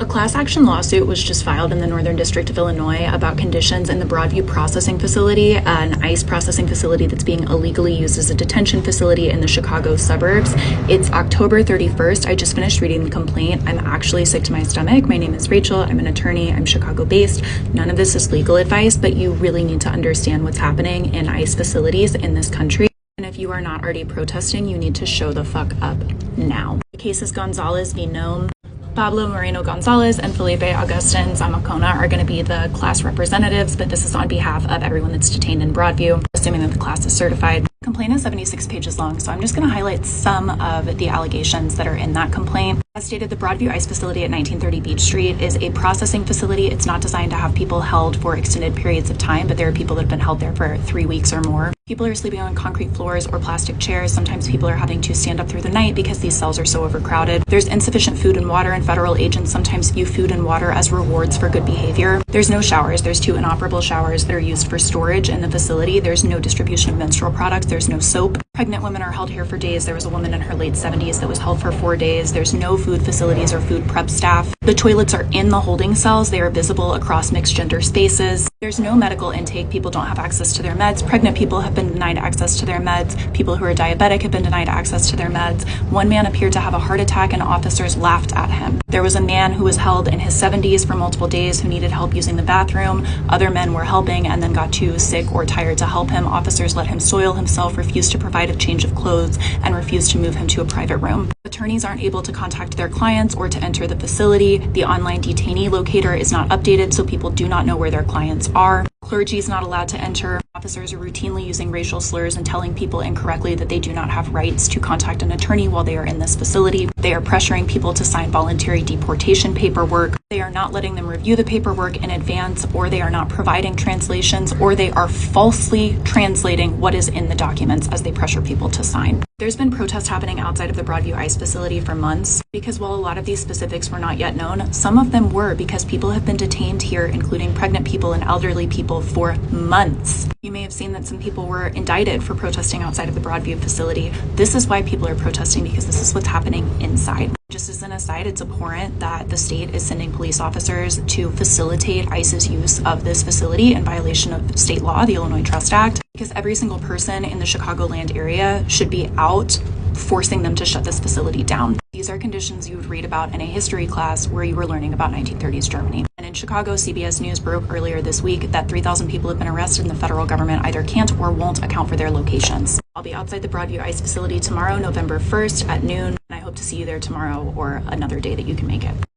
A class action lawsuit was just filed in the Northern District of Illinois about conditions in the Broadview Processing Facility, an ICE processing facility that's being illegally used as a detention facility in the Chicago suburbs. It's October 31st. I just finished reading the complaint. I'm actually sick to my stomach. My name is Rachel. I'm an attorney. I'm Chicago-based. None of this is legal advice, but you really need to understand what's happening in ICE facilities in this country. And if you are not already protesting, you need to show the fuck up now. The case is Gonzalez v. Nome. Pablo Moreno Gonzalez and Felipe Augustin Zamacona are going to be the class representatives, but this is on behalf of everyone that's detained in Broadview, assuming that the class is certified. The complaint is 76 pages long, so I'm just going to highlight some of the allegations that are in that complaint. As stated, the Broadview ICE facility at 1930 Beach Street is a processing facility. It's not designed to have people held for extended periods of time, but there are people that have been held there for 3 weeks or more. People are sleeping on concrete floors or plastic chairs. Sometimes people are having to stand up through the night because these cells are so overcrowded. There's insufficient food and water, and federal agents sometimes view food and water as rewards for good behavior. There's no showers. There's 2 inoperable showers that are used for storage in the facility. There's no distribution of menstrual products. There's no soap. Pregnant women are held here for days. There was a woman in her late 70s that was held for 4 days. There's no food facilities or food prep staff. The toilets are in the holding cells. They are visible across mixed gender spaces. There's no medical intake. People don't have access to their meds. Pregnant people have been denied access to their meds. People who are diabetic have been denied access to their meds. One man appeared to have a heart attack and officers laughed at him. There was a man who was held in his 70s for multiple days who needed help using the bathroom. Other men were helping and then got too sick or tired to help him. Officers let him soil himself, refused to provide a change of clothes, and refused to move him to a private room. Attorneys aren't able to contact their clients or to enter the facility. The online detainee locator is not updated, so people do not know where their clients are. Clergy is not allowed to enter. Officers are routinely using racial slurs and telling people incorrectly that they do not have rights to contact an attorney while they are in this facility. They are pressuring people to sign voluntary deportation paperwork. They are not letting them review the paperwork in advance, or they are not providing translations, or they are falsely translating what is in the documents as they pressure people to sign. There's been protests happening outside of the Broadview ICE facility for months because while a lot of these specifics were not yet known, some of them were because people have been detained here, including pregnant people and elderly people, for months. You may have seen that some people were indicted for protesting outside of the Broadview facility. This is why people are protesting, because this is what's happening inside. Just as an aside, it's abhorrent that the state is sending police officers to facilitate ICE's use of this facility in violation of state law, the Illinois Trust Act, because every single person in the Chicagoland area should be out forcing them to shut this facility down. These are conditions you would read about in a history class where you were learning about 1930s Germany. And in Chicago, CBS News broke earlier this week that 3,000 people have been arrested and the federal government either can't or won't account for their locations. I'll be outside the Broadview ICE facility tomorrow, November 1st at noon, and I hope to see you there tomorrow or another day that you can make it.